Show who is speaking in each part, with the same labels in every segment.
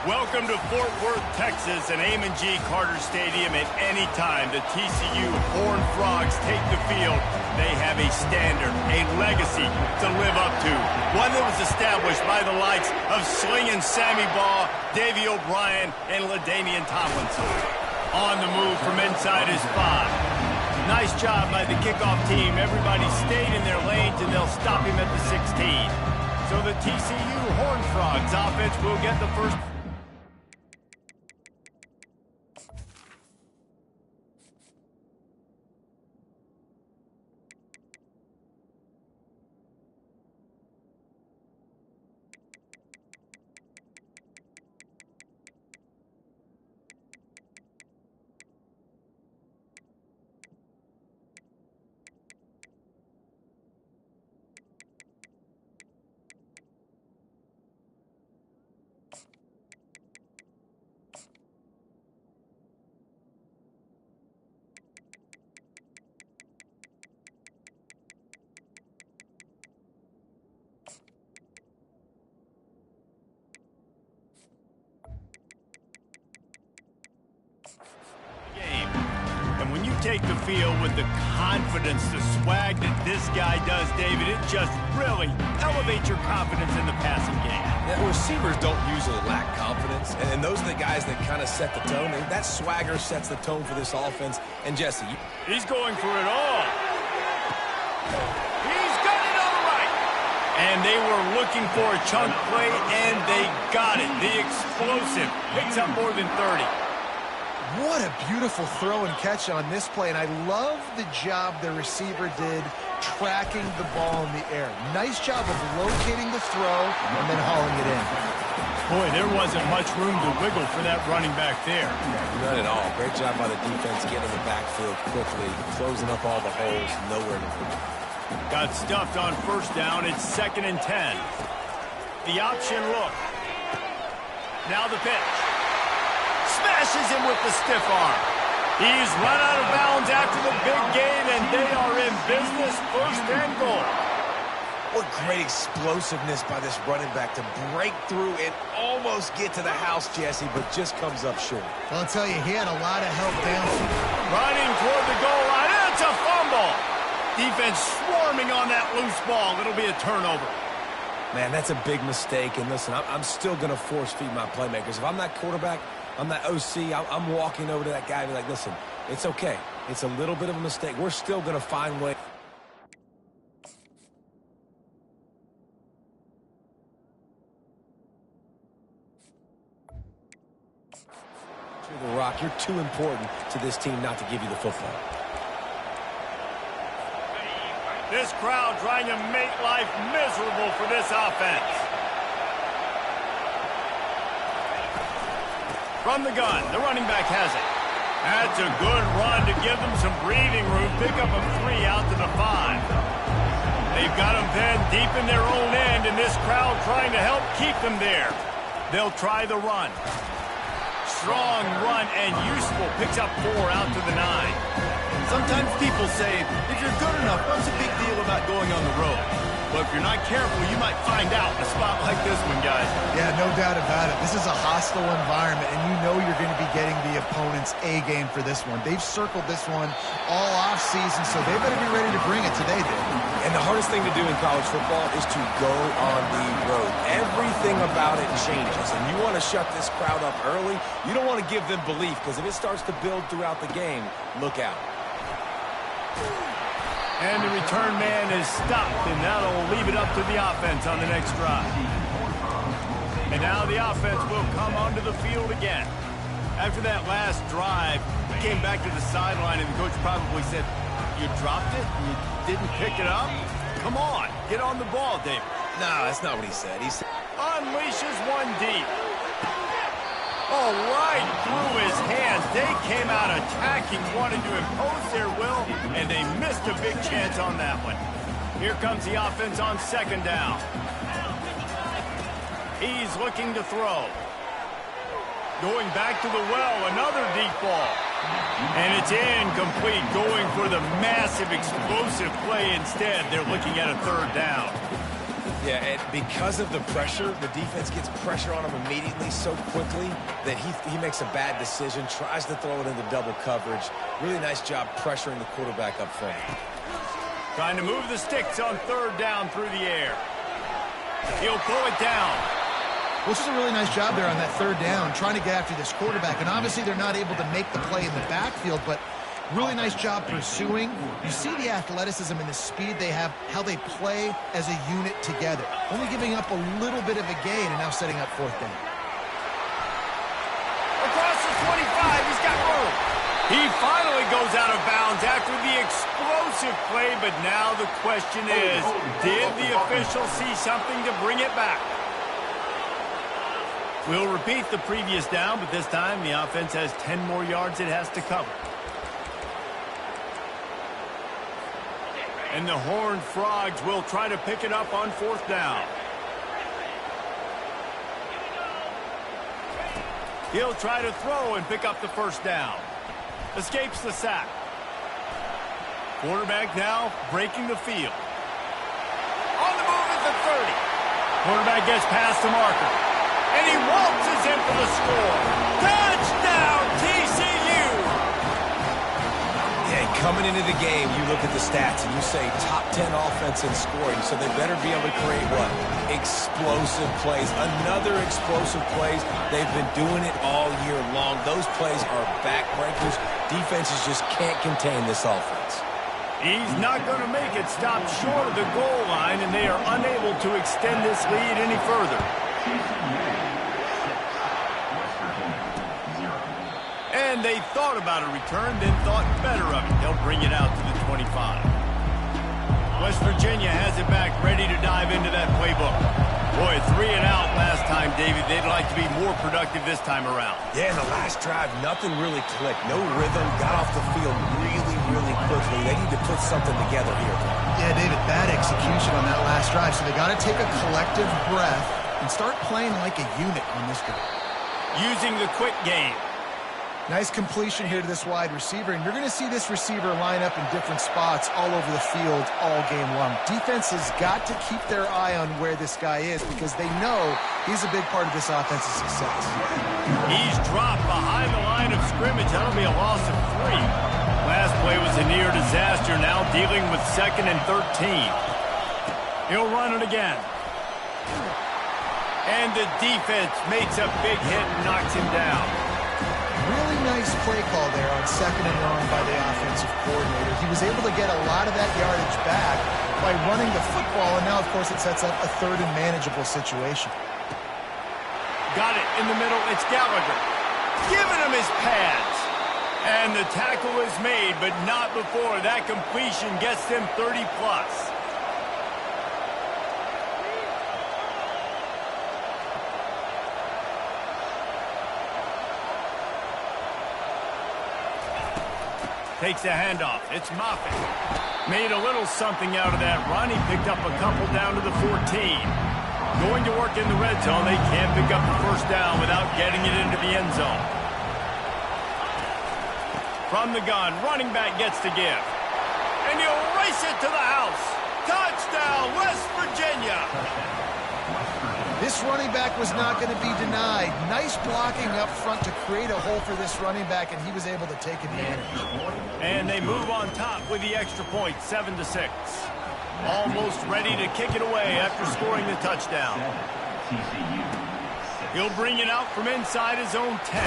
Speaker 1: Welcome to Fort Worth, Texas, and Amon G. Carter Stadium. At any time the TCU Horned Frogs take the field, they have a standard, a legacy to live up to. One that was established by the likes of Slingin' Sammy Baugh, Davey O'Brien, and LaDainian Tomlinson. On the move from inside his 5. Nice job by the kickoff team. Everybody stayed in their lanes, and they'll stop him at the 16. So the TCU Horned Frogs offense will get the first. Take the field with the confidence, the swag that this guy does, David. It just really elevates your confidence in the passing game.
Speaker 2: Yeah, receivers don't usually lack confidence, and those are the guys that kind of set the tone. And that swagger sets the tone for this offense. And Jesse,
Speaker 1: he's going for it all. He's got it on the right. And they were looking for a chunk play, and they got it. The explosive picks up more than 30.
Speaker 3: What a beautiful throw and catch on this play, and I love the job the receiver did tracking the ball in the air. Nice job of locating the throw and then hauling it in.
Speaker 1: Boy, there wasn't much room to wiggle for that running back there.
Speaker 2: Not at all. Great job by the defense getting in the backfield quickly, closing up all the holes, nowhere to go.
Speaker 1: Got stuffed on first down. It's 2nd and 10. The option look. Now the pitch. Smashes him with the stiff arm. He's run out of bounds after the big gain, and they are in business. 1st and goal.
Speaker 2: What great explosiveness by this running back to break through and almost get to the house, Jesse, but just comes up short.
Speaker 3: Well, I'll tell you, he had a lot of help downfield.
Speaker 1: Running toward the goal line. It's a fumble. Defense swarming on that loose ball. It'll be a turnover.
Speaker 2: Man, that's a big mistake. And listen, I'm still going to force feed my playmakers. If I'm that quarterback, I'm that OC, I'm walking over to that guy and be like, listen, it's okay. It's a little bit of a mistake. We're still going to find ways. To the rock, you're too important to this team not to give you the football.
Speaker 1: This crowd trying to make life miserable for this offense. From the gun, the running back has it. That's a good run to give them some breathing room. Pick up a 3 out to the 5. They've got them pinned deep in their own end, and this crowd trying to help keep them there. They'll try the run. Strong run and useful. Picks up 4 out to the 9. Sometimes people say, if you're good enough, what's the big deal about going on the road? But if you're not careful, you might find out in a spot like this one, guys.
Speaker 3: Yeah, no doubt about it. This is a hostile environment, and you know you're going to be getting the opponent's A game for this one. They've circled this one all offseason, so they better be ready to bring it today, Dave.
Speaker 2: And the hardest thing to do in college football is to go on the road. Everything about it changes, and you want to shut this crowd up early. You don't want to give them belief, because if it starts to build throughout the game, look out.
Speaker 1: And the return man is stopped, and that'll leave it up to the offense on the next drive. And now the offense will come onto the field again. After that last drive, he came back to the sideline, and the coach probably said, you dropped it? You didn't pick it up? Come on, get on the ball, David.
Speaker 2: No, that's not what he said. He said,
Speaker 1: unleashes one deep. Oh, right through his hands. They came out attacking, wanted to impose their will, and they missed a big chance on that one. Here comes the offense on 2nd down. He's looking to throw. Going back to the well, another deep ball. And it's incomplete, going for the massive explosive play instead. They're looking at a 3rd down.
Speaker 2: Yeah, and because of the pressure, the defense gets pressure on him immediately so quickly that he makes a bad decision, tries to throw it into double coverage. Really nice job pressuring the quarterback up front.
Speaker 1: Trying to move the sticks on third down through the air. He'll pull it down.
Speaker 3: Which is a really nice job there on that third down, trying to get after this quarterback. And obviously they're not able to make the play in the backfield, but really nice job pursuing. You see the athleticism and the speed they have, how they play as a unit together. Only giving up a little bit of a gain and now setting up fourth down.
Speaker 1: Across the 25, he's got room. He finally goes out of bounds after the explosive play, but now the question is, did the official see something to bring it back? We'll repeat the previous down, but this time the offense has 10 more yards it has to cover. And the Horned Frogs will try to pick it up on fourth down. He'll try to throw and pick up the first down. Escapes the sack. Quarterback now breaking the field. On the move at the 30. Quarterback gets past the marker. And he waltzes in for the score. Touchdown, TCU!
Speaker 2: Yeah, coming into the game, you look at the stats and you say top 10 offense in scoring, so they better be able to create what? Explosive plays. Another explosive plays. They've been doing it all year long. Those plays are backbreakers. Defenses just can't contain this offense.
Speaker 1: He's not going to make it stop short of the goal line, and they are unable to extend this lead any further. And they thought about a return, then thought better of it. They'll bring it out to the 25. West Virginia has it back, ready to dive into that playbook. Boy, 3 and out last time, David. They'd like to be more productive this time around.
Speaker 2: Yeah, in the last drive, nothing really clicked. No rhythm, got off the field really, really quickly. They need to put something together here.
Speaker 3: Yeah, David, bad execution on that last drive, so they got to take a collective breath and start playing like a unit on this drive.
Speaker 1: Using the quick game.
Speaker 3: Nice completion here to this wide receiver, and you're going to see this receiver line up in different spots all over the field all game long. Defense has got to keep their eye on where this guy is because they know he's a big part of this offense's success.
Speaker 1: He's dropped behind the line of scrimmage. That'll be a loss of 3. Last play was a near disaster, now dealing with 2nd and 13. He'll run it again. And the defense makes a big hit and knocks him down.
Speaker 3: Really nice play call there on 2nd and long by the offensive coordinator. He was able to get a lot of that yardage back by running the football, and now, of course, it sets up a 3rd and manageable situation.
Speaker 1: Got it in the middle. It's Gallagher. Giving him his pads. And the tackle is made, but not before that completion gets them 30-plus. Takes a handoff. It's Moffitt. Made a little something out of that run. He picked up a couple down to the 14. Going to work in the red zone. They can't pick up the first down without getting it into the end zone. From the gun, running back gets to give. And he'll race it to the house. Touchdown, West Virginia.
Speaker 3: This running back was not going to be denied. Nice blocking up front to create a hole for this running back, and he was able to take advantage.
Speaker 1: And they move on top with the extra point, 7-6. Almost ready to kick it away after scoring the touchdown. He'll bring it out from inside his own 10.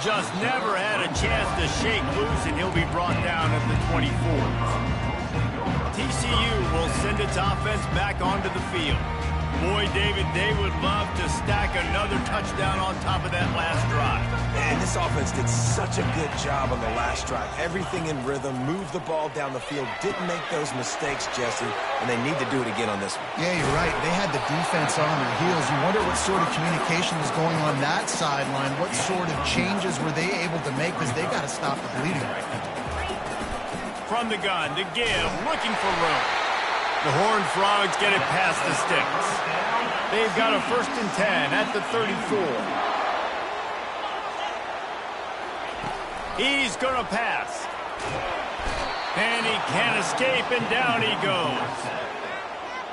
Speaker 1: Just never had a chance to shake loose, and he'll be brought down at the 24. TCU will send its offense back onto the field. Boy, David, they would love to stack another touchdown on top of that last drive.
Speaker 2: Man, this offense did such a good job on the last drive. Everything in rhythm, moved the ball down the field, didn't make those mistakes, Jesse, and they need to do it again on this one.
Speaker 3: Yeah, you're right. They had the defense on their heels. You wonder what sort of communication was going on that sideline. What sort of changes were they able to make because they got to stop the bleeding right now.
Speaker 1: From the gun, to give, looking for room. The Horned Frogs get it past the sticks. They've got a 1st and 10 at the 34. He's going to pass. And he can't escape, and down he goes.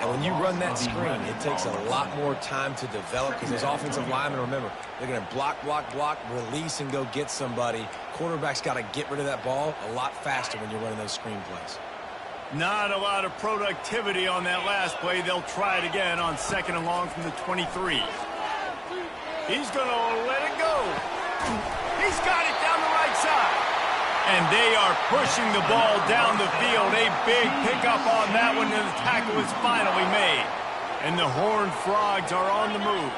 Speaker 2: And when you run that screen, it takes a lot more time to develop because those offensive linemen, remember, they're going to block, release, and go get somebody. Quarterback's got to get rid of that ball a lot faster when you're running those screen plays.
Speaker 1: Not a lot of productivity on that last play. They'll try it again on 2nd and long from the 23. He's going to let it go. He's got it down the right side. And they are pushing the ball down the field. A big pickup on that one, and the tackle is finally made. And the Horned Frogs are on the move.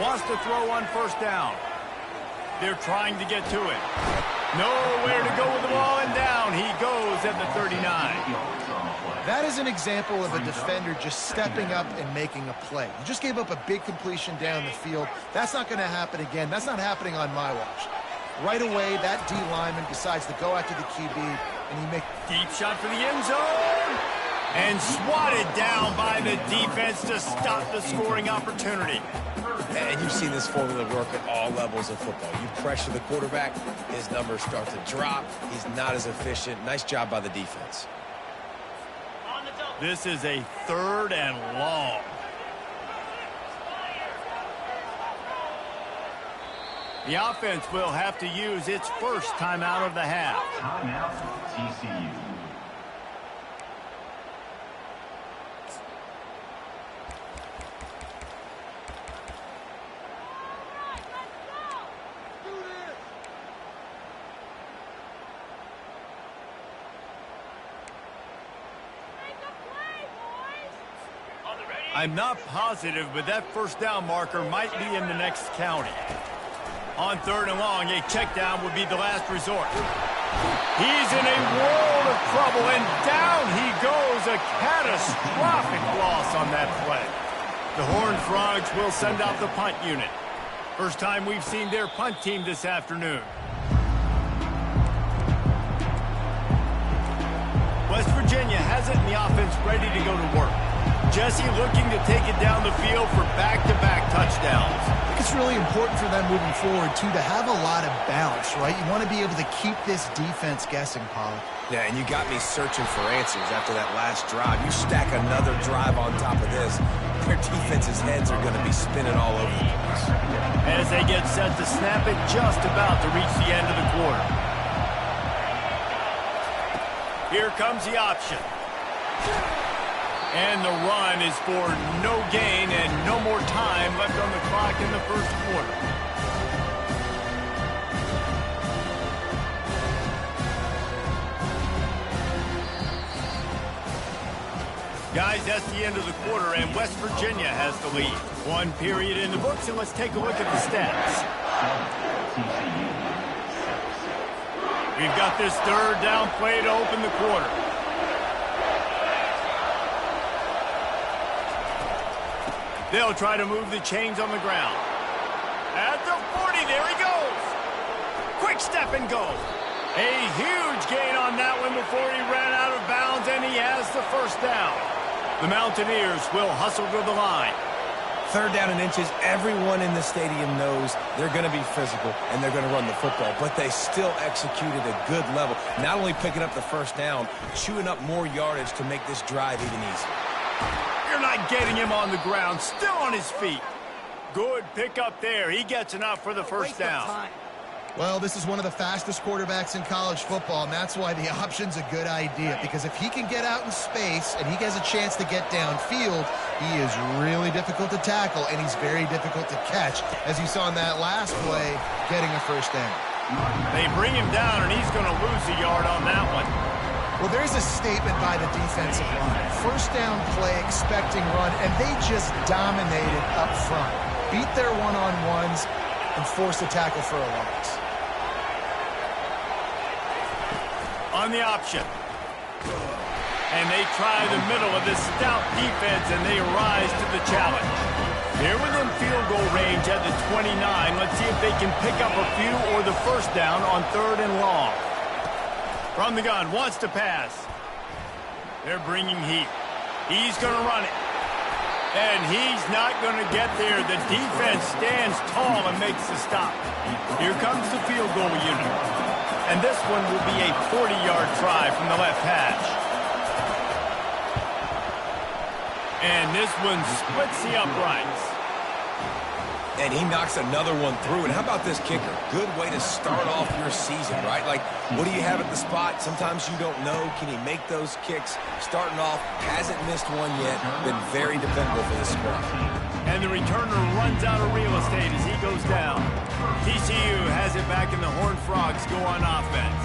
Speaker 1: Wants to throw on 1st down. They're trying to get to it. Nowhere to go with the ball, and down he goes at the 39.
Speaker 3: That is an example of a defender just stepping up and making a play. You just gave up a big completion down the field. That's not going to happen again. That's not happening on my watch. Right away, that D lineman decides to go after the QB, and he makes
Speaker 1: deep shot for the end zone, and swatted down by the defense to stop the scoring opportunity.
Speaker 2: And you've seen this formula work at all levels of football. You pressure the quarterback, his numbers start to drop. He's not as efficient. Nice job by the defense.
Speaker 1: This is a 3rd and long. The offense will have to use its first timeout of the half.
Speaker 4: Timeout, TCU.
Speaker 1: I'm not positive, but that 1st down marker might be in the next county. On 3rd and long, a check down would be the last resort. He's in a world of trouble, and down he goes. A catastrophic loss on that play. The Horned Frogs will send out the punt unit. First time we've seen their punt team this afternoon. West Virginia has it, and the offense ready to go to work. Jesse looking to take it down the field for back-to-back touchdowns.
Speaker 3: I think it's really important for them moving forward, too, to have a lot of balance, right? You want to be able to keep this defense guessing, Pollard.
Speaker 2: Yeah, and you got me searching for answers after that last drive. You stack another drive on top of this, their defense's heads are going to be spinning all over the place.
Speaker 1: As they get set to snap it, just about to reach the end of the quarter. Here comes the option. And the run is for no gain and no more time left on the clock in the 1st quarter. Guys, that's the end of the quarter, and West Virginia has the lead. 1 period in the books, and let's take a look at the stats. We've got this 3rd down play to open the quarter. They'll try to move the chains on the ground. At the 40, there he goes. Quick step and go. A huge gain on that one before he ran out of bounds, and he has the 1st down. The Mountaineers will hustle to the line.
Speaker 2: 3rd down and inches, everyone in the stadium knows they're going to be physical and they're going to run the football, but they still executed a good level. Not only picking up the 1st down, chewing up more yardage to make this drive even easier.
Speaker 1: You're not getting him on the ground, still on his feet. Good pickup there. He gets enough for the 1st down.
Speaker 3: Well, this is one of the fastest quarterbacks in college football, and that's why the option's a good idea, because if he can get out in space and he has a chance to get downfield, he is really difficult to tackle, and he's very difficult to catch, as you saw in that last play, getting a 1st down.
Speaker 1: They bring him down, and he's going to lose a yard on that one.
Speaker 3: Well, there's a statement by the defensive line. 1st down play, expecting run, and they just dominated up front. Beat their one-on-ones and forced a tackle for a loss.
Speaker 1: On the option. And they try the middle of this stout defense, and they rise to the challenge. They're within field goal range at the 29. Let's see if they can pick up a few or the 1st down on 3rd and long. From the gun, wants to pass. They're bringing heat. He's going to run it. And he's not going to get there. The defense stands tall and makes the stop. Here comes the field goal unit. And this one will be a 40-yard try from the left hash. And this one splits the uprights.
Speaker 2: And he knocks another one through. And how about this kicker? Good way to start off your season, right? Like, what do you have at the spot? Sometimes you don't know. Can he make those kicks? Starting off, hasn't missed one yet. Been very dependable for this squad.
Speaker 1: And the returner runs out of real estate as he goes down. TCU has it back, and the Horned Frogs go on offense.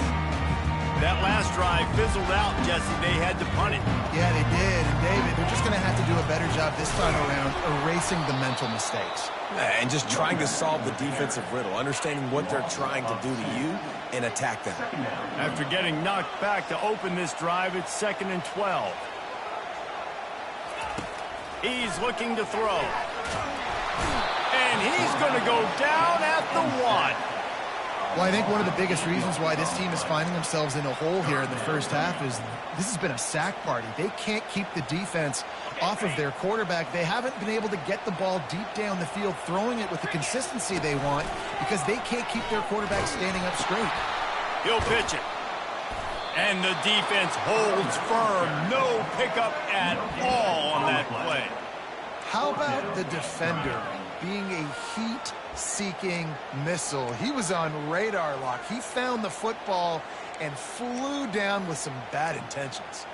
Speaker 1: That last drive fizzled out, Jesse. They had to punt it.
Speaker 3: Yeah, they did. And, David, they're just going to have to do a better job this time around erasing the mental mistakes.
Speaker 2: And just trying to solve the defensive riddle, understanding what they're trying to do to you and attack them.
Speaker 1: After getting knocked back to open this drive, it's 2nd and 12. He's looking to throw. And he's going to go down at the 1.
Speaker 3: Well, I think one of the biggest reasons why this team is finding themselves in a hole here in the first half is this has been a sack party. They can't keep the defense off of their quarterback. They haven't been able to get the ball deep down the field, throwing it with the consistency they want because they can't keep their quarterback standing up straight.
Speaker 1: He'll pitch it. And the defense holds firm. No pickup at all on that play.
Speaker 3: How about the defender being a heat-seeking missile? He was on radar lock. He found the football and flew down with some bad intentions.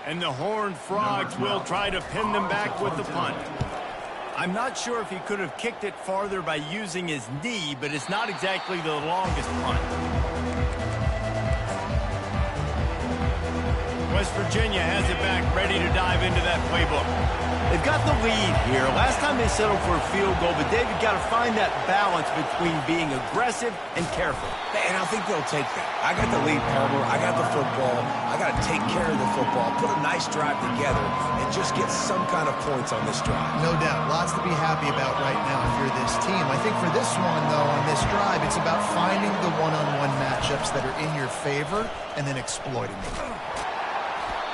Speaker 1: And the Horned Frogs will try to pin them back with the punt. I'm not sure if he could have kicked it farther by using his knee, but it's not exactly the longest punt. West Virginia has it back, ready to dive into that playbook. They've got the lead here. Last time they settled for a field goal, but David got to find that balance between being aggressive and careful.
Speaker 2: And I think they'll take that. I got the lead, Palmer. I got the football. I got to take care of the football, put a nice drive together, and just get some kind of points on this drive.
Speaker 3: No doubt. Lots to be happy about right now if you're this team. I think for this one, though, on this drive, it's about finding the one-on-one matchups that are in your favor and then exploiting them.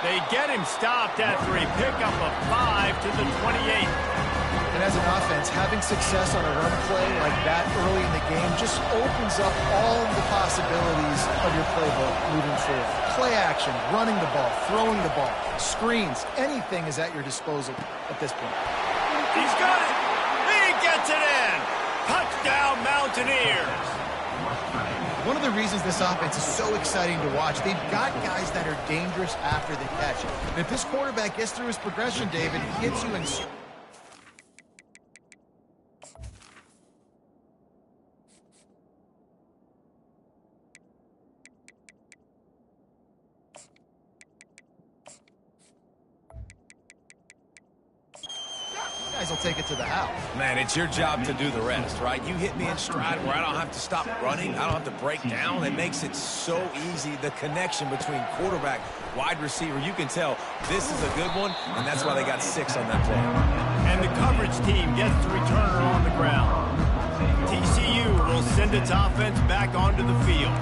Speaker 1: They get him stopped after a pickup of 5 to the 28.
Speaker 3: And as an offense, having success on a run play like that early in the game just opens up all the possibilities of your playbook moving forward. Play action, running the ball, throwing the ball, screens, anything is at your disposal at this point.
Speaker 1: He's got it. He gets it in. Touchdown, Mountaineers.
Speaker 3: One of the reasons this offense is so exciting to watch, they've got guys that are dangerous after the catch. And if this quarterback gets through his progression, David, he hits you in... guys will take it to the house.
Speaker 2: Man, it's your job to do the rest, right? You hit me in stride where I don't have to stop running. I don't have to break down. It makes it so easy. The connection between quarterback, wide receiver, you can tell this is a good one, and that's why they got 6 on that play.
Speaker 1: And the coverage team gets the returner on the ground. TCU will send its offense back onto the field.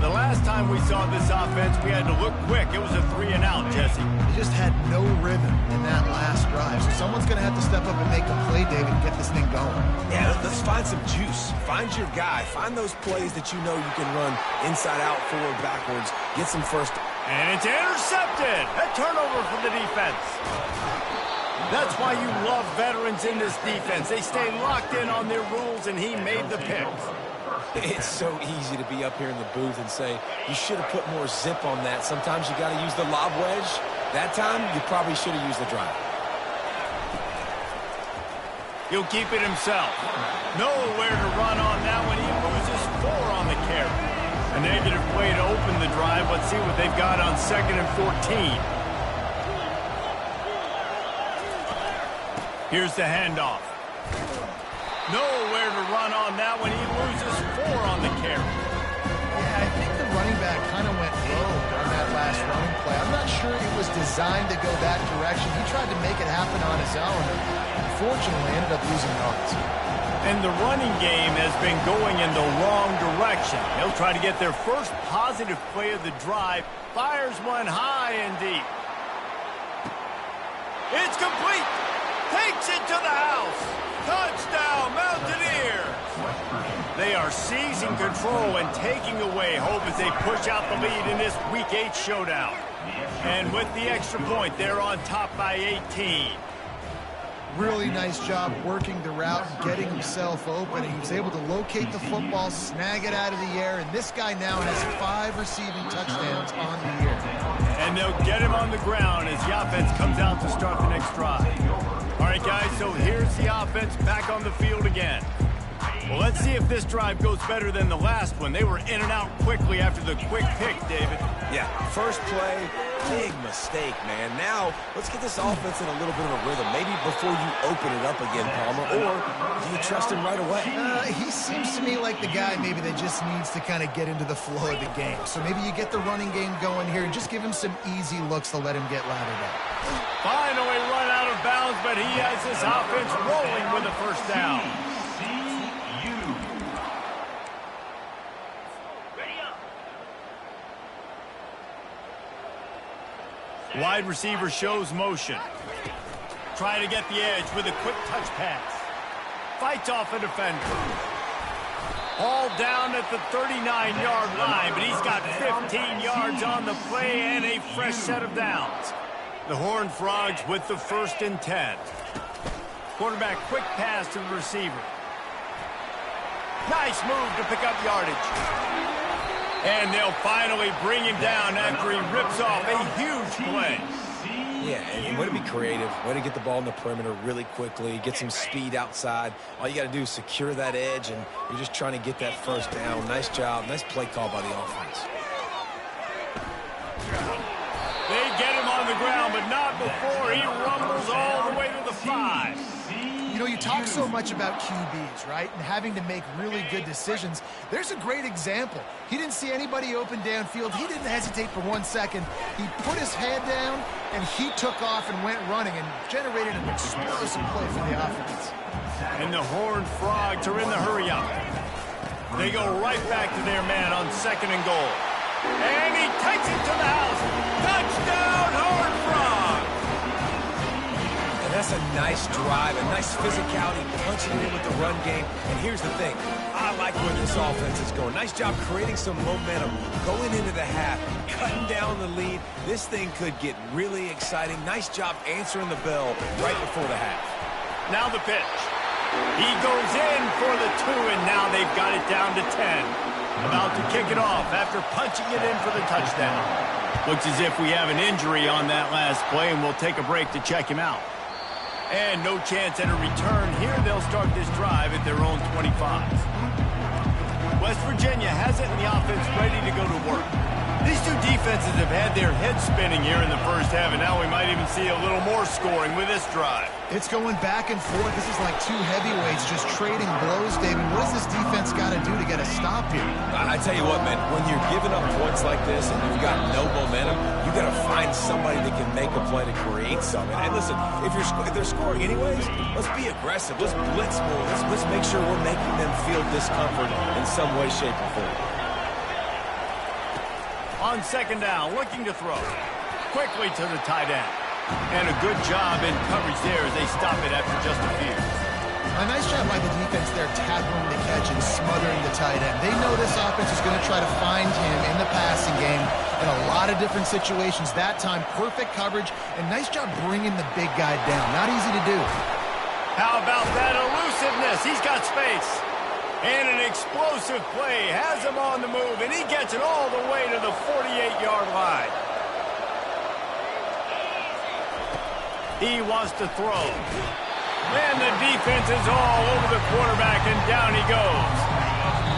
Speaker 1: The last time we saw this offense, we had to look quick. It was a 3-and-out, Jesse.
Speaker 3: They just had no rhythm in that last drive. So someone's going to have to step up and make a play, David, and get this thing going.
Speaker 2: Yeah, let's find some juice. Find your guy. Find those plays that you know you can run inside out, forward, backwards. Get some first.
Speaker 1: And it's intercepted. A turnover for the defense. That's why you love veterans in this defense. They stay locked in on their rules, and he made the pick.
Speaker 2: It's so easy to be up here in the booth and say, you should have put more zip on that. Sometimes you got to use the lob wedge. That time, you probably should have used the drive.
Speaker 1: He'll keep it himself. Nowhere to run on that one. He loses 4 on the carry. A negative play to open the drive. Let's see what they've got on 2nd and 14. Here's the handoff. Nowhere to run on that one. He loses 4 on the carry.
Speaker 3: Yeah, I think the running back kind of went rogue on that last running play. I'm not sure it was designed to go that direction. He tried to make it happen on his own. Unfortunately, ended up losing yards.
Speaker 1: And the running game has been going in the wrong direction. They'll try to get their first positive play of the drive. Fires one high and deep. It's complete. Takes it to the house. Touchdown, Mountaineers. They are seizing control and taking away hope as they push out the lead in this Week 8 showdown. And with the extra point, they're on top by 18.
Speaker 3: Really nice job working the route and getting himself open. He was able to locate the football, snag it out of the air, and this guy now has 5 receiving touchdowns on the year.
Speaker 1: And they'll get him on the ground as the offense comes out to start the next drive. All right, guys, so here's the offense back on the field again. Well, let's see if this drive goes better than the last one. They were in and out quickly after the quick pick, David.
Speaker 2: Yeah, first play, big mistake, man. Now, let's get this offense in a little bit of a rhythm. Maybe before you open it up again, Palmer, or do you trust him right away?
Speaker 3: He seems to me like the guy maybe that just needs to kind of get into the flow of the game. So maybe you get the running game going here and just give him some easy looks to let him get lathered up.
Speaker 1: Finally run out of bounds, but he has this offense rolling with a first down. Wide receiver shows motion. Trying to get the edge with a quick touch pass. Fights off a defender. All down at the 39-yard line, but he's got 15 yards on the play and a fresh set of downs. The Horned Frogs with the 1st and 10. Quarterback quick pass to the receiver. Nice move to pick up yardage. And they'll finally bring him down after he rips off a huge play.
Speaker 2: Yeah, and way to be creative. Way to get the ball in the perimeter really quickly. Get some speed outside. All you got to do is secure that edge, and you're just trying to get that first down. Nice job. Nice play call by the offense.
Speaker 1: They get him on the ground, but not before he rumbles all the way to the 5.
Speaker 3: You know, you talk so much about QBs, right, and having to make really good decisions. There's a great example. He didn't see anybody open downfield. He didn't hesitate for 1 second. He put his head down, and he took off and went running and generated an explosive play for the offense.
Speaker 1: And the Horned Frogs are in the hurry-up. They go right back to their man on 2nd and goal. And he takes it to the house. Touchdown, Horned Frogs!
Speaker 2: That's a nice drive, a nice physicality, punching in with the run game. And here's the thing. I like where this offense is going. Nice job creating some momentum, going into the half, cutting down the lead. This thing could get really exciting. Nice job answering the bell right before the half.
Speaker 1: Now the pitch. He goes in for the 2, and now they've got it down to 10. About to kick it off after punching it in for the touchdown. Looks as if we have an injury on that last play, and we'll take a break to check him out. And no chance at a return here. They'll start this drive at their own 25. West Virginia has it in the offense ready to go to work. These two defenses have had their heads spinning here in the first half, and now we might even see a little more scoring with this drive.
Speaker 3: It's going back and forth. This is like two heavyweights just trading blows, David. What does this defense got to do to get a stop here?
Speaker 2: I tell you what, man, when you're giving up points like this and you've got no momentum, you got to find somebody that can make a play to create something. And listen, if they're scoring anyways, let's be aggressive. Let's blitz more. Let's make sure we're making them feel discomfort in some way, shape, or form.
Speaker 1: On 2nd down, looking to throw. Quickly to the tight end. And a good job in coverage there as they stop it after just a few.
Speaker 3: A nice job by the defense there, tackling the catch and smothering the tight end. They know this offense is going to try to find him in the passing game in a lot of different situations. That time, perfect coverage, and nice job bringing the big guy down. Not easy to do.
Speaker 1: How about that elusiveness? He's got space. And an explosive play has him on the move, and he gets it all the way to the 48-yard line. He wants to throw. And the defense is all over the quarterback, and down he goes.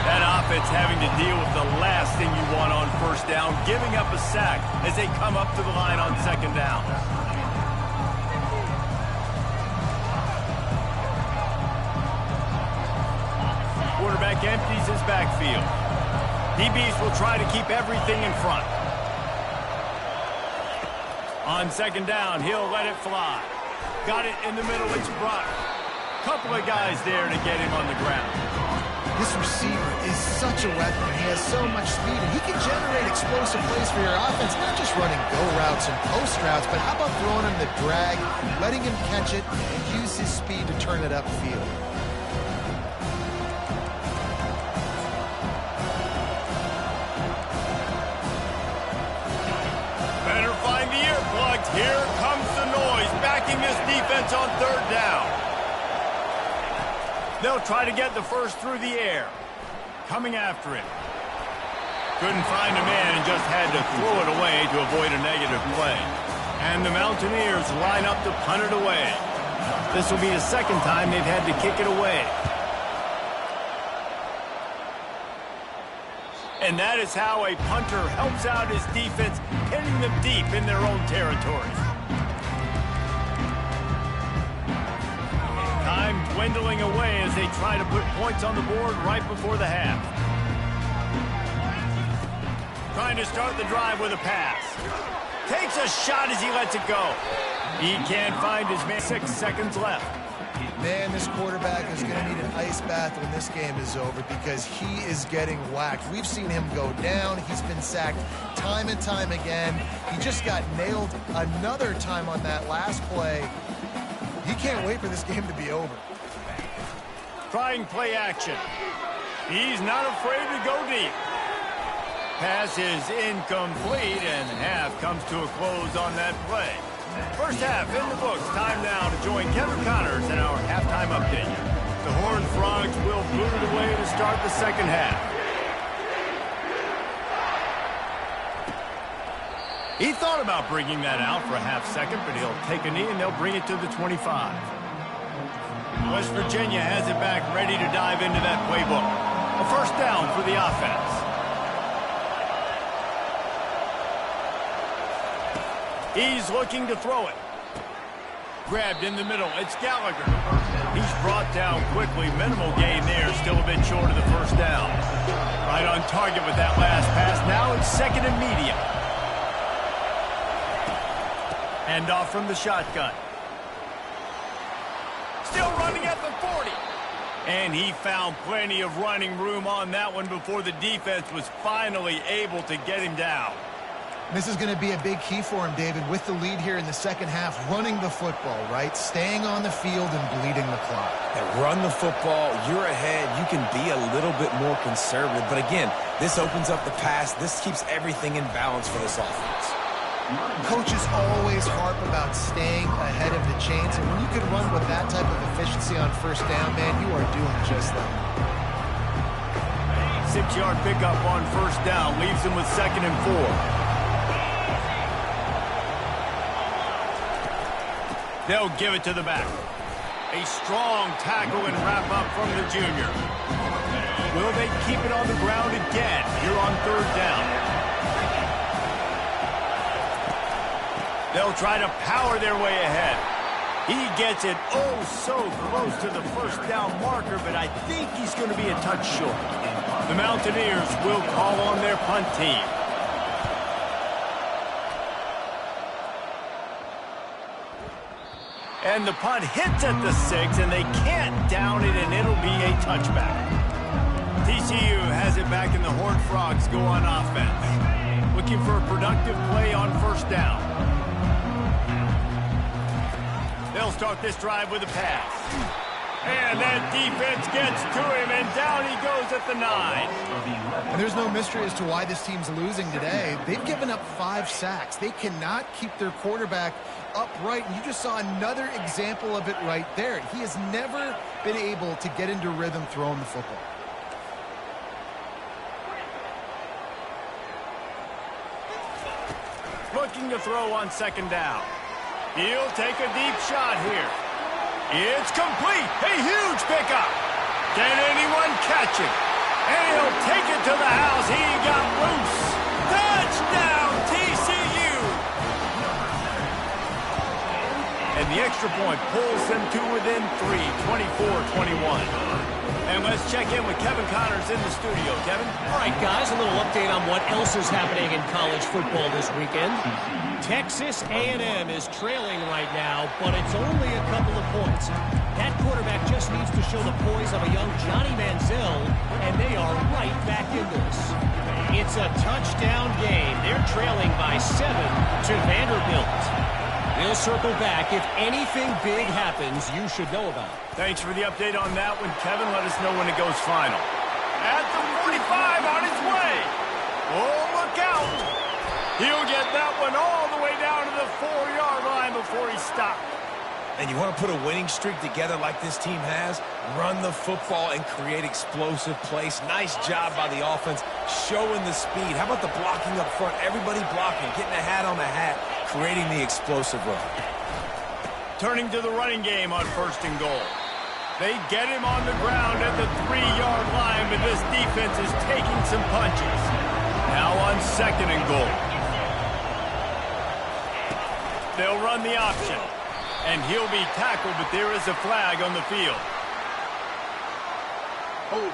Speaker 1: That offense having to deal with the last thing you want on 1st down, giving up a sack as they come up to the line on 2nd down. Quarterback empties his backfield. DBs will try to keep everything in front. On 2nd down, he'll let it fly. Got it in the middle, it's Brock. Couple of guys there to get him on the ground.
Speaker 3: This receiver is such a weapon. He has so much speed, and he can generate explosive plays for your offense, not just running go routes and post routes, but how about throwing him the drag, letting him catch it, and use his speed to turn it upfield.
Speaker 1: Here comes the noise, backing this defense on third down. They'll try to get the first through the air. Coming after it. Couldn't find a man and just had to throw it away to avoid a negative play. And the Mountaineers line up to punt it away. This will be the second time they've had to kick it away. And that is how a punter helps out his defense, hitting them deep in their own territory. Time dwindling away as they try to put points on the board right before the half. Trying to start the drive with a pass. Takes a shot as he lets it go. He can't find his man. 6 seconds left.
Speaker 3: Man, this quarterback is going to need an ice bath when this game is over because he is getting whacked. We've seen him go down. He's been sacked time and time again. He just got nailed another time on that last play. He can't wait for this game to be over.
Speaker 1: Trying play action. He's not afraid to go deep. Pass is incomplete, and half comes to a close on that play. First half in the books. Time now to join Kevin Connors in our halftime update. The Horned Frogs will boot it away to start the second half. He thought about bringing that out for a half second, but he'll take a knee and they'll bring it to the 25. West Virginia has it back, ready to dive into that playbook. A first down for the offense. He's looking to throw it. Grabbed in the middle. It's Gallagher. He's brought down quickly. Minimal gain there. Still a bit short of the first down. Right on target with that last pass. Now it's second and medium. Hand off from the shotgun. Still running at the 40. And he found plenty of running room on that one before the defense was finally able to get him down.
Speaker 3: This is going to be a big key for him, David, with the lead here in the second half, running the football, right? Staying on the field and bleeding the clock.
Speaker 2: And run the football, you're ahead, you can be a little bit more conservative. But again, this opens up the pass. This keeps everything in balance for this offense.
Speaker 3: Coaches always harp about staying ahead of the chains, and when you can run with that type of efficiency on first down, man, you are doing just that.
Speaker 1: 6-yard pickup on first down leaves him with second and 4. They'll give it to the back. A strong tackle and wrap up from the junior. Will they keep it on the ground again here on third down? They'll try to power their way ahead. He gets it oh so close to the first down marker, but I think he's going to be a touch short. The Mountaineers will call on their punt team. And the punt hits at the 6, and they can't down it, and it'll be a touchback. TCU has it back, and the Horned Frogs go on offense. Looking for a productive play on first down. They'll start this drive with a pass. And that defense gets to him, and down he goes at the 9.
Speaker 3: And there's no mystery as to why this team's losing today. They've given up 5 sacks. They cannot keep their quarterback upright, and you just saw another example of it right there. He has never been able to get into rhythm throwing the football.
Speaker 1: Looking to throw on second down. He'll take a deep shot here. It's complete. A huge pickup. Can anyone catch it? And he'll take it to the house. He got loose. Touchdown, TCU. And the extra point pulls them to within 3, 24-21. And let's check in with Kevin Connors in the studio. Kevin?
Speaker 5: All right, guys, a little update on what else is happening in college football this weekend. Texas A&M is trailing right now, but it's only a couple of points. That quarterback just needs to show the poise of a young Johnny Manziel, and they are right back in this. It's a touchdown game. They're trailing by 7 to Vanderbilt. We'll circle back. If anything big happens, you should know about it.
Speaker 1: Thanks for the update on that one, Kevin. Let us know when it goes final. At the 45, on his way. Oh, look out. He'll get that one all the way down to the 4-yard stop.
Speaker 2: And you want to put a winning streak together like this team has, run the football and create explosive plays. Nice job by the offense, showing the speed. How about the blocking up front? Everybody blocking, getting a hat on the hat, creating the explosive run.
Speaker 1: Turning to the running game on 1st and goal. They get him on the ground at the 3-yard line, but this defense is taking some punches. Now on 2nd and goal. They'll run the option. And he'll be tackled, but there is a flag on the field.
Speaker 4: Holding.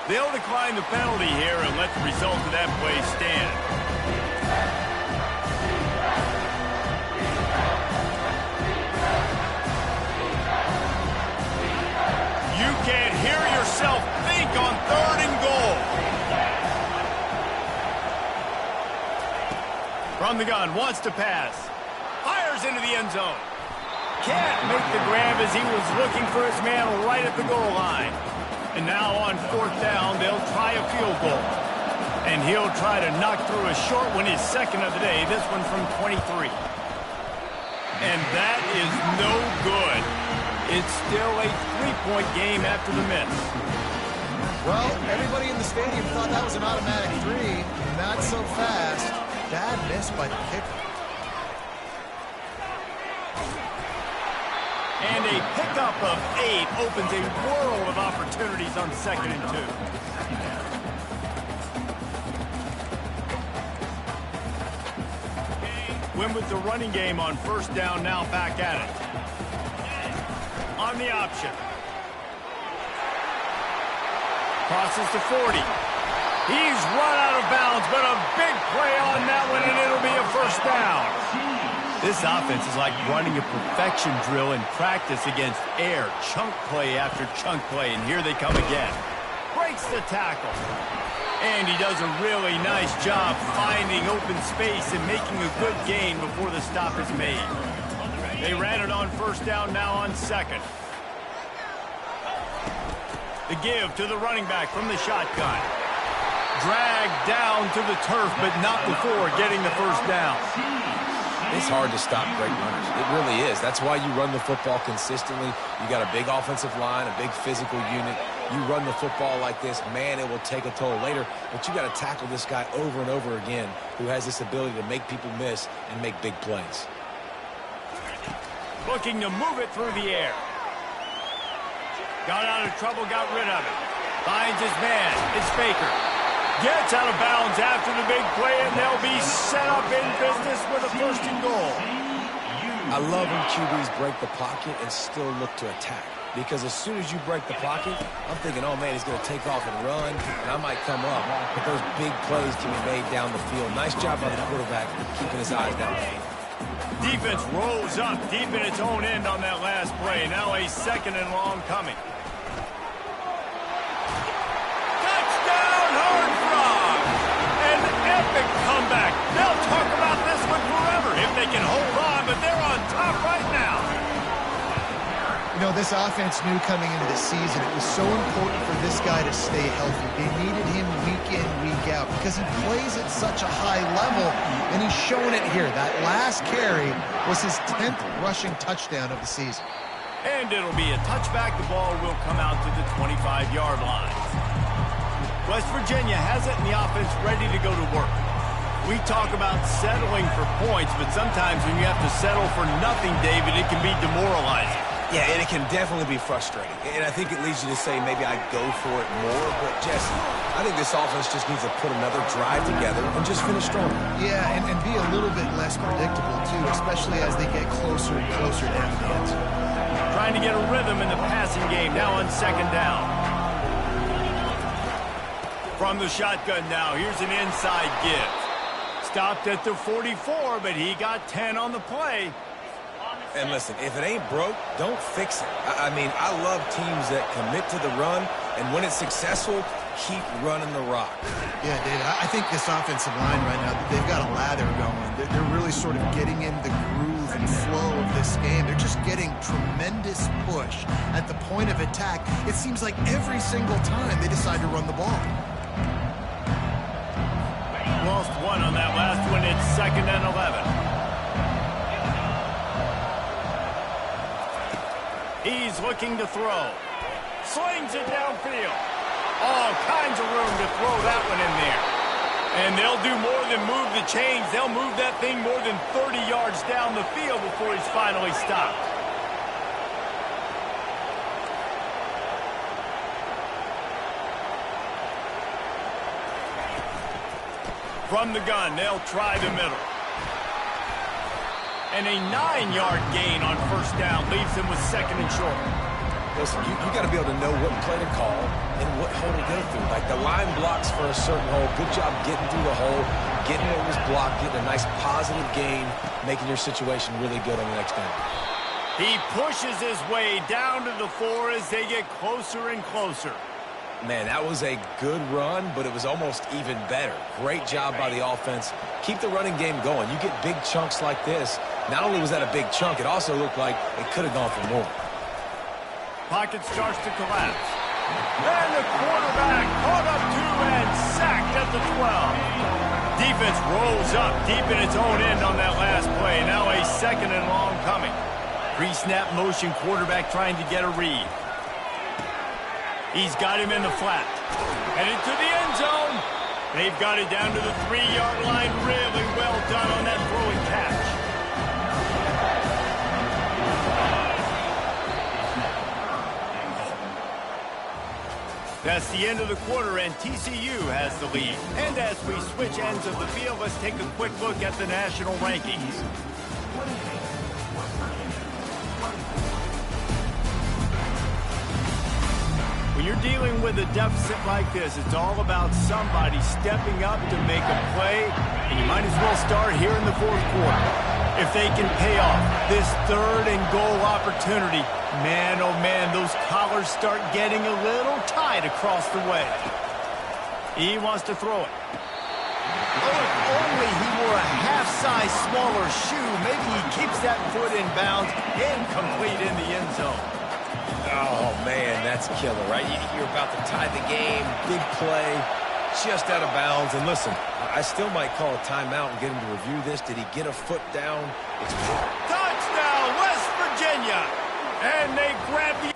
Speaker 1: They'll decline the penalty here and let the result of that play stand. You can't hear yourself think on 3rd and goal. From the gun, wants to pass. Fires into the end zone. Can't make the grab as he was looking for his man right at the goal line. And now on 4th down, they'll try a field goal. And he'll try to knock through a short one, his 2nd of the day, this one from 23. And that is no good. It's still a 3-point game after the miss.
Speaker 3: Well, everybody in the stadium thought that was an automatic 3. Not so fast. Bad miss by the kicker.
Speaker 1: And a pickup of 8 opens a world of opportunities on 2nd and 2. Win with the running game on 1st down, now back at it. On the option. Crosses to 40. He's run out of bounds, but a big play on that one, and it'll be a 1st down. This offense is like running a perfection drill in practice against air. Chunk play after chunk play, and here they come again. Breaks the tackle. And he does a really nice job finding open space and making a good gain before the stop is made. They ran it on 1st down, now on 2nd. The give to the running back from the shotgun. Dragged down to the turf, but not before getting the 1st down.
Speaker 2: It's hard to stop great runners. It really is. That's why you run the football consistently. You got a big offensive line, a big physical unit. You run the football like this, man, it will take a toll later. But you got to tackle this guy over and over again who has this ability to make people miss and make big plays.
Speaker 1: Looking to move it through the air. Got out of trouble, got rid of it. Finds his man. It's Baker. Gets out of bounds after the big play, and they'll be set up in business with a 1st and goal.
Speaker 2: I love when QBs break the pocket and still look to attack. Because as soon as you break the pocket, I'm thinking, oh, man, he's going to take off and run, and I might come up. But those big plays can be made down the field. Nice job by the quarterback keeping his eyes downfield.
Speaker 1: Defense rolls up deep in its own end on that last play. Now a 2nd and long coming. Touchdown, Horned Frogs! An epic comeback. They'll talk about this one forever if they can hold on, but they're on top right now.
Speaker 3: You know, this offense knew coming into the season it was so important for this guy to stay healthy. They needed him week in, week out because he plays at such a high level, and he's showing it here. That last carry was his 10th rushing touchdown of the season.
Speaker 1: And it'll be a touchback. The ball will come out to the 25-yard line. West Virginia has it, and the offense ready to go to work. We talk about settling for points, but sometimes when you have to settle for nothing, David, it can be demoralizing.
Speaker 2: Yeah, and it can definitely be frustrating. And I think it leads you to say maybe I'd go for it more. But, Jesse, I think this offense just needs to put another drive together and just finish strong.
Speaker 3: Yeah, and be a little bit less predictable, too, especially as they get closer and closer down to the end zone.
Speaker 1: Trying to get a rhythm in the passing game now on 2nd down. From the shotgun now, here's an inside give. Stopped at the 44, but he got 10 on the play.
Speaker 2: And listen, if it ain't broke, don't fix it. I mean, I love teams that commit to the run, and when it's successful, keep running the rock.
Speaker 3: Yeah, David, I think this offensive line right now, they've got a lather going. They're really sort of getting in the groove and flow of this game. They're just getting tremendous push at the point of attack. It seems like every single time they decide to run the ball.
Speaker 1: lost one on that last one. It's 2nd and 11. He's looking to throw. Slings it downfield. All kinds of room to throw that one in there. And they'll do more than move the chains. They'll move that thing more than 30 yards down the field before he's finally stopped. From the gun, they'll try the middle. And a 9-yard gain on 1st down leaves him with 2nd and short.
Speaker 2: Listen, you got to be able to know what play to call and what hole to go through. Like the line blocks for a certain hole. Good job getting through the hole, getting what was blocked, getting a nice positive gain, making your situation really good on the next down.
Speaker 1: He pushes his way down to the 4 as they get closer and closer.
Speaker 2: Man, that was a good run, but it was almost even better. Great job by the offense. Keep the running game going. You get big chunks like this. Not only was that a big chunk, it also looked like it could have gone for more.
Speaker 1: Pocket starts to collapse. And the quarterback caught up to and sacked at the 12. Defense rolls up deep in its own end on that last play. Now a 2nd and long coming. Pre-snap motion, quarterback trying to get a read. He's got him in the flat. Headed to the end zone. They've got it down to the 3-yard line. Really well done on that throw and catch. That's the end of the quarter, and TCU has the lead. And as we switch ends of the field, let's take a quick look at the national rankings. When you're dealing with a deficit like this, it's all about somebody stepping up to make a play, and you might as well start here in the 4th quarter. If they can pay off this 3rd and goal opportunity, man, oh man, those collars start getting a little tight across the way. He wants to throw it. Oh, if only he wore a half-size smaller shoe, maybe he keeps that foot in bounds, incomplete in the end zone.
Speaker 2: Oh, man, that's killer, right? You're about to tie the game, big play, just out of bounds. And listen, I still might call a timeout and get him to review this. Did he get a foot down? It's
Speaker 1: touchdown, West Virginia! And they grab the...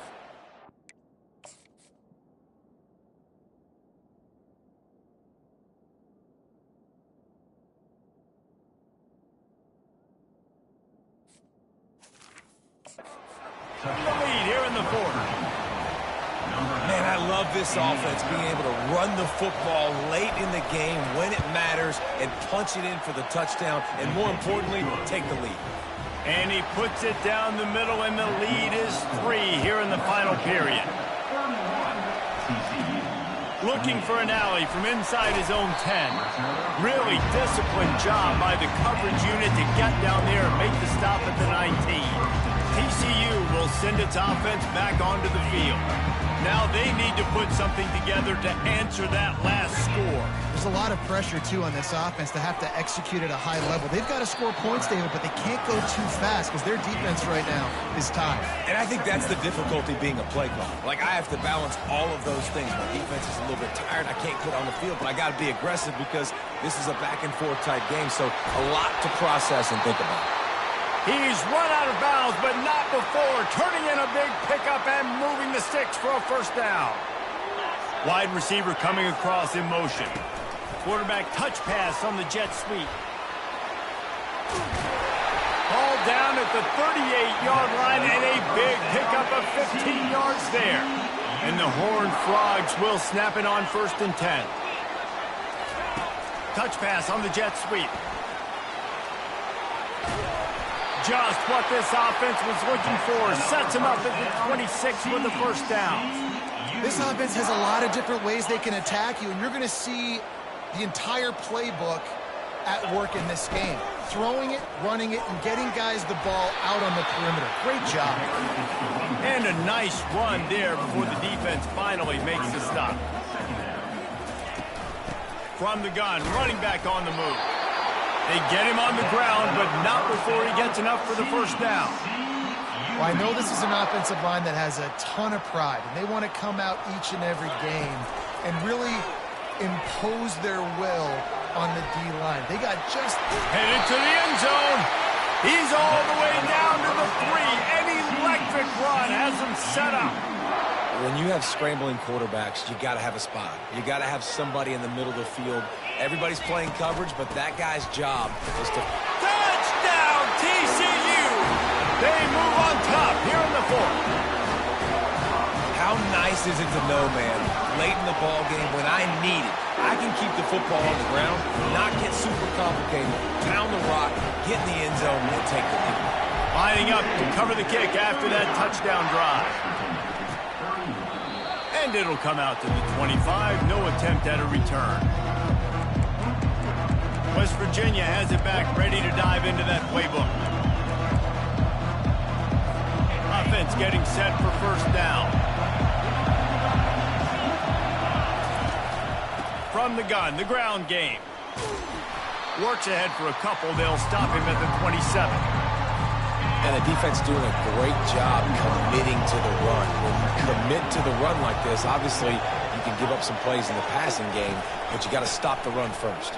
Speaker 1: lead here in the 4th.
Speaker 2: Man, I love this offense being able to run the football late in the game when it matters and punch it in for the touchdown and, more importantly, take the lead.
Speaker 1: And he puts it down the middle, and the lead is 3 here in the final period. Looking for an alley from inside his own 10. Really disciplined job by the coverage unit to get down there and make the stop at the 19. TCU will send its offense back onto the field. Now they need to put something together to answer that last score.
Speaker 3: There's a lot of pressure, too, on this offense to have to execute at a high level. They've got to score points, David, but they can't go too fast because their defense right now is tired.
Speaker 2: And I think that's the difficulty being a play caller. Like, I have to balance all of those things. My defense is a little bit tired. I can't put on the field, but I got to be aggressive because this is a back-and-forth type game, so a lot to process and think about.
Speaker 1: He's run out of bounds, but not before. Turning in a big pickup and moving the sticks for a 1st down. Wide receiver coming across in motion. Quarterback touch pass on the jet sweep. Ball down at the 38-yard line and a big pickup of 15 yards there. And the Horned Frogs will snap it on 1st and 10. Touch pass on the jet sweep. Just what this offense was looking for. Sets him up at the 26 with the 1st down.
Speaker 3: This offense has a lot of different ways they can attack you, and you're going to see the entire playbook at work in this game. Throwing it, running it, and getting guys the ball out on the perimeter. Great job.
Speaker 1: And a nice run there before the defense finally makes the stop. From the gun, running back on the move. They get him on the ground, but not before he gets enough for the 1st down.
Speaker 3: Well, I know this is an offensive line that has a ton of pride, and they want to come out each and every game and really impose their will on the D-line. They got just...
Speaker 1: Headed to the end zone. He's all the way down to the 3. An electric run has him set up.
Speaker 2: When you have scrambling quarterbacks, you got to have a spot. You got to have somebody in the middle of the field. Everybody's playing coverage, but that guy's job is to...
Speaker 1: Touchdown, TCU! They move on top here in the 4th.
Speaker 2: How nice is it to know, man, late in the ball game when I need it, I can keep the football on the ground, not get super complicated, pound the rock, get in the end zone, and take the lead.
Speaker 1: Lining up to cover the kick after that touchdown drive. And it'll come out to the 25. No attempt at a return. West Virginia has it back, ready to dive into that playbook. Offense getting set for first down. From the gun, the ground game. Works ahead for a couple. They'll stop him at the 27.
Speaker 2: And the defense doing a great job committing to the run. When you commit to the run like this, obviously you can give up some plays in the passing game, but you got to stop the run first.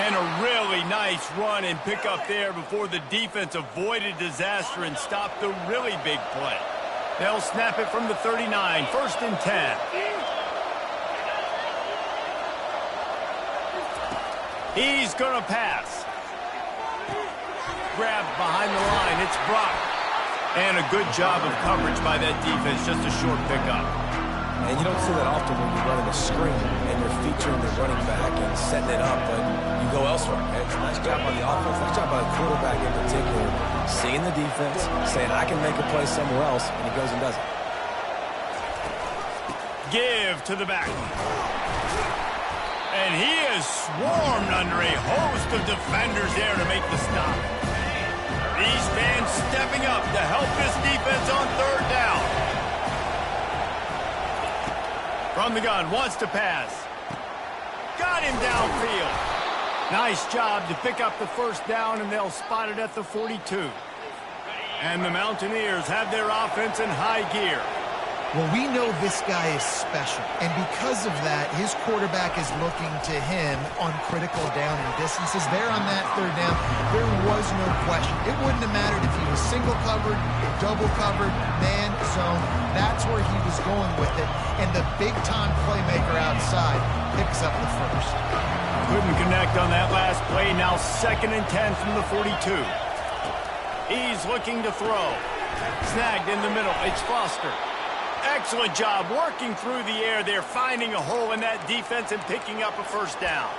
Speaker 1: And a really nice run and pick up there before the defense avoided disaster and stopped the really big play. They'll snap it from the 39, 1st and 10. He's going to pass. Grabbed behind the line. It's Brock. And a good job of coverage by that defense. Just a short pickup.
Speaker 2: And you don't see that often when you're running a screen and you're featuring the running back and setting it up, but you go elsewhere. It's a nice job by the offense. Nice job by the quarterback in particular. Seeing the defense, saying, I can make a play somewhere else, and he goes and does it.
Speaker 1: Give to the back. And he is swarmed under a host of defenders there to make the stop. These fans stepping up to help this defense on 3rd down. From the gun, wants to pass. Got him downfield. Nice job to pick up the first down, and they'll spot it at the 42. And the Mountaineers have their offense in high gear.
Speaker 3: Well, we know this guy is special, and because of that, his quarterback is looking to him on critical down and distances. There on that 3rd down, there was no question. It wouldn't have mattered if he was single covered, double covered, man, zone. That's where he was going with it, and the big-time playmaker outside picks up the first.
Speaker 1: Couldn't connect on that last play. Now 2nd and 10 from the 42. He's looking to throw. Snagged in the middle. It's Foster. Excellent job working through the air there, finding a hole in that defense and picking up a first down.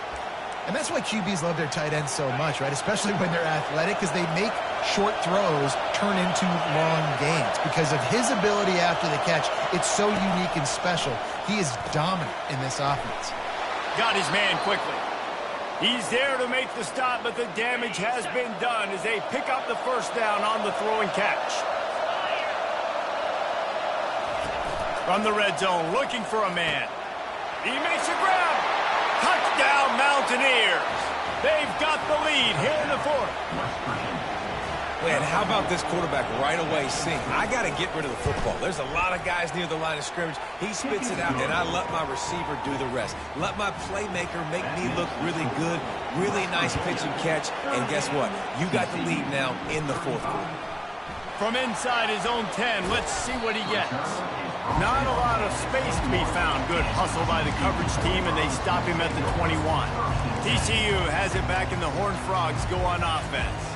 Speaker 3: And that's why QBs love their tight ends so much, right? Especially when they're athletic, because they make short throws turn into long gains. Because of his ability after the catch, it's so unique and special. He is dominant in this offense.
Speaker 1: Got his man quickly. He's there to make the stop, but the damage has been done as they pick up the first down on the throw and catch. From the red zone, looking for a man. He makes a grab. Touchdown, Mountaineers. They've got the lead here in the 4th.
Speaker 2: Man, how about this quarterback right away seeing, I got to get rid of the football. There's a lot of guys near the line of scrimmage. He spits it out, and I let my receiver do the rest. Let my playmaker make me look really good. Really nice pitch and catch. And guess what? You got the lead now in the 4th quarter.
Speaker 1: From inside his own 10, let's see what he gets. Not a lot of space to be found. Good hustle by the coverage team, and they stop him at the 21. TCU has it back, and the Horned Frogs go on offense.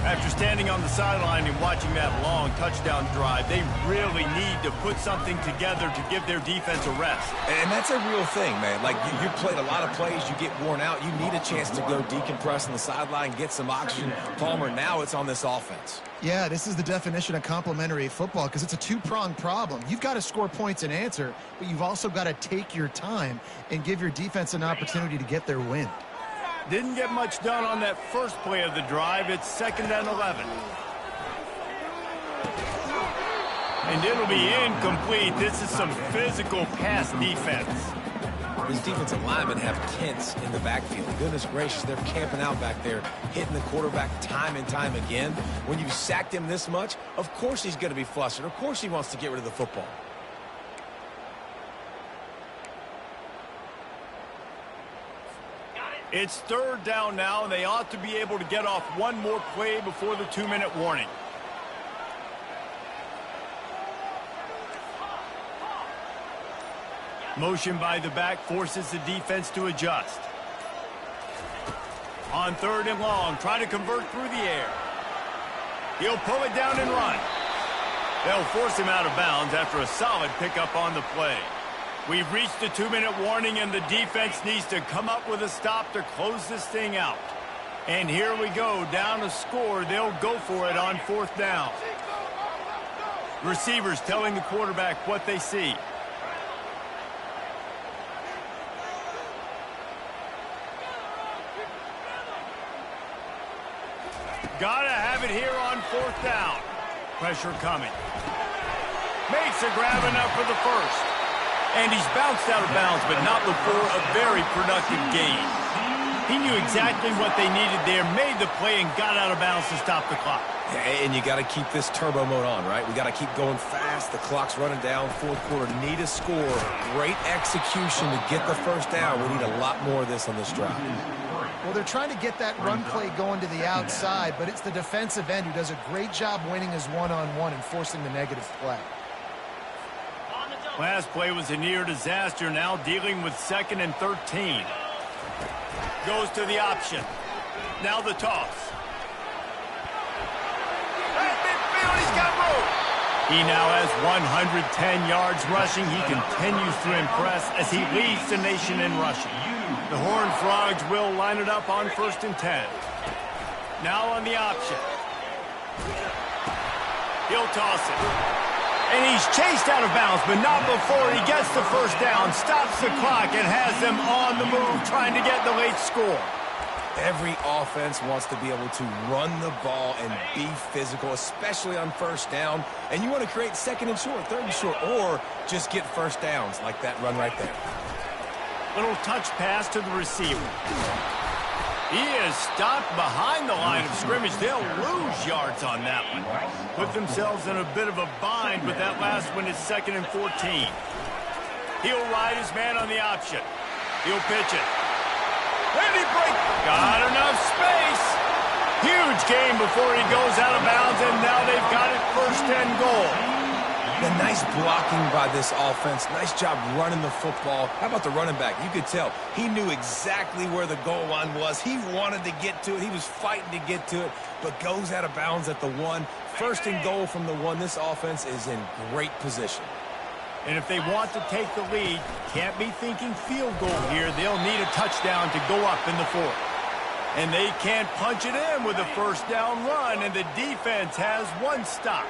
Speaker 1: After standing on the sideline and watching that long touchdown drive, they really need to put something together to give their defense a rest.
Speaker 2: And that's a real thing, man. Like, you played a lot of plays, you get worn out, you need a chance to go decompress on the sideline, get some oxygen. Palmer, now it's on this offense.
Speaker 3: Yeah, this is the definition of complementary football because it's a two-pronged problem. You've got to score points and answer, but you've also got to take your time and give your defense an opportunity to get their win.
Speaker 1: Didn't get much done on that first play of the drive. It's 2nd and 11. And it'll be incomplete. This is some physical pass defense.
Speaker 2: These defensive linemen have tents in the backfield. Goodness gracious, they're camping out back there, hitting the quarterback time and time again. When you've sacked him this much, of course he's going to be flustered. Of course he wants to get rid of the football.
Speaker 1: It's third down now, and they ought to be able to get off one more play before the 2-minute warning. Motion by the back forces the defense to adjust. On third and long, trying to convert through the air. He'll pull it down and run. They'll force him out of bounds after a solid pickup on the play. We've reached the 2-minute warning, and the defense needs to come up with a stop to close this thing out. And here we go, down a score. They'll go for it on fourth down. Receivers telling the quarterback what they see. Gotta have it here on fourth down. Pressure coming. Makes a grab enough for the first. And he's bounced out of bounds, but not before a very productive gain. He knew exactly what they needed there, made the play, and got out of bounds to stop the clock.
Speaker 2: And you got to keep this turbo mode on, right? We got to keep going fast. The clock's running down. Fourth quarter, need a score. Great execution to get the first down. We need a lot more of this on this drive.
Speaker 3: Well, they're trying to get that run play going to the outside, but it's the defensive end who does a great job winning his one-on-one and forcing the negative play.
Speaker 1: Last play was a near disaster, now dealing with 2nd and 13. Goes to the option. Now the toss. Hey, midfield, he's got room. He now has 110 yards rushing. He continues to impress as he leads the nation in rushing. The Horned Frogs will line it up on 1st and 10. Now on the option. He'll toss it. And he's chased out of bounds, but not before he gets the first down, stops the clock, and has them on the move trying to get the late score.
Speaker 2: Every offense wants to be able to run the ball and be physical, especially on first down. And you want to create 2nd and short, 3rd and short, or just get first downs like that run right there.
Speaker 1: Little touch pass to the receiver. He is stopped behind the line of scrimmage. They'll lose yards on that one. Put themselves in a bit of a bind, but that last one is 2nd and 14. He'll ride his man on the option. He'll pitch it. When he breaks, got enough space. Huge gain before he goes out of bounds, and now they've got it 1st and goal.
Speaker 2: The nice blocking by this offense. Nice job running the football. How about the running back? You could tell he knew exactly where the goal line was. He wanted to get to it. He was fighting to get to it, but goes out of bounds at the 1. 1st and goal from the 1. This offense is in great position.
Speaker 1: And if they want to take the lead, can't be thinking field goal here. They'll need a touchdown to go up in the 4th. And they can't punch it in with a first down run, and the defense has 1 stop.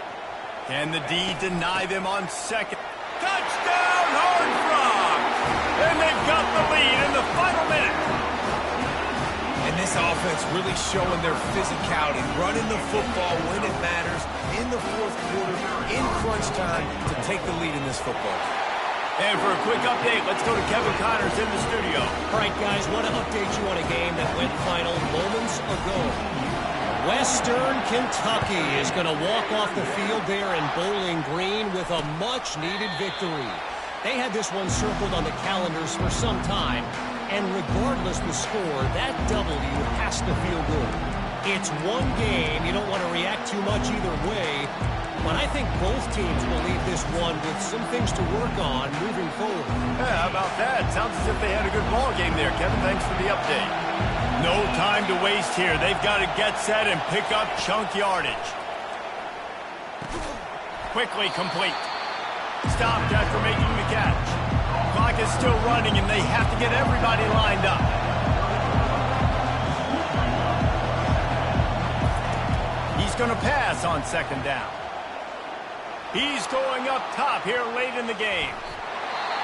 Speaker 1: Can the D deny them on 2nd? Touchdown, Horned Frogs! And they've got the lead in the final minute.
Speaker 2: And this offense really showing their physicality, running the football when it matters, in the 4th quarter, in crunch time, to take the lead in this football.
Speaker 1: And for a quick update, let's go to Kevin Connors in the studio.
Speaker 5: All right, guys, want to update you on a game that went final moments ago. Western Kentucky is going to walk off the field there in Bowling Green with a much-needed victory. They had this one circled on the calendars for some time, and regardless the score, that W has to feel good. It's one game. You don't want to react too much either way, but I think both teams will leave this one with some things to work on moving forward.
Speaker 1: Yeah, how about that? Sounds as if they had a good ball game there. Kevin, thanks for the update. No time to waste here. They've got to get set and pick up chunk yardage. Quickly complete. Stopped after making the catch. Clock is still running, and they have to get everybody lined up. He's going to pass on 2nd down. He's going up top here late in the game.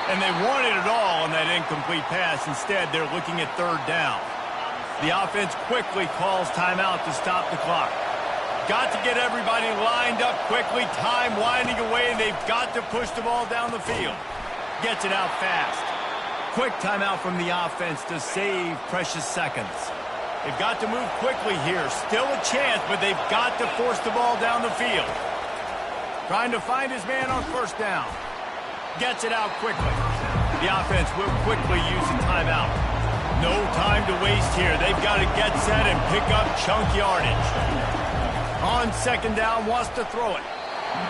Speaker 1: And they wanted it all on that incomplete pass. Instead, they're looking at 3rd down. The offense quickly calls timeout to stop the clock. Got to get everybody lined up quickly. Time winding away, and they've got to push the ball down the field. Gets it out fast. Quick timeout from the offense to save precious seconds. They've got to move quickly here. Still a chance, but they've got to force the ball down the field. Trying to find his man on 1st down. Gets it out quickly. The offense will quickly use the timeout. No time to waste here. They've got to get set and pick up chunk yardage. On second down, wants to throw it.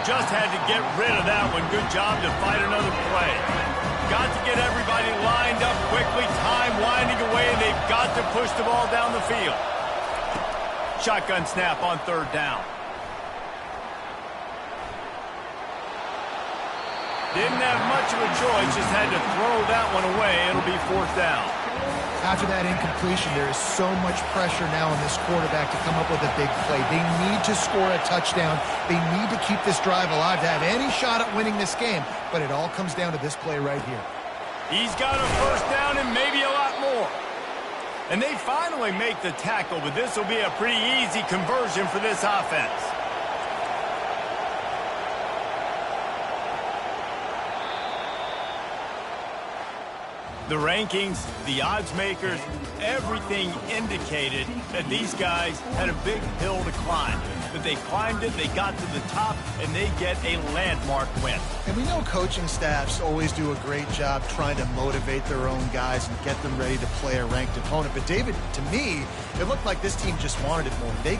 Speaker 1: Just had to get rid of that one. Good job to fight another play. Got to get everybody lined up quickly. Time winding away, and they've got to push the ball down the field. Shotgun snap on third down. Didn't have much of a choice, just had to throw that one away. It'll be fourth down.
Speaker 3: After that incompletion, there is so much pressure now on this quarterback to come up with a big play. They need to score a touchdown. They need to keep this drive alive to have any shot at winning this game. But it all comes down to this play right here.
Speaker 1: He's got a first down and maybe a lot more. And they finally make the tackle, but this will be a pretty easy conversion for this offense. The rankings, the odds makers, everything indicated that these guys had a big hill to climb. But they climbed it, they got to the top, and they get a landmark win.
Speaker 3: And we know coaching staffs always do a great job trying to motivate their own guys and get them ready to play a ranked opponent. But David, to me, it looked like this team just wanted it more. They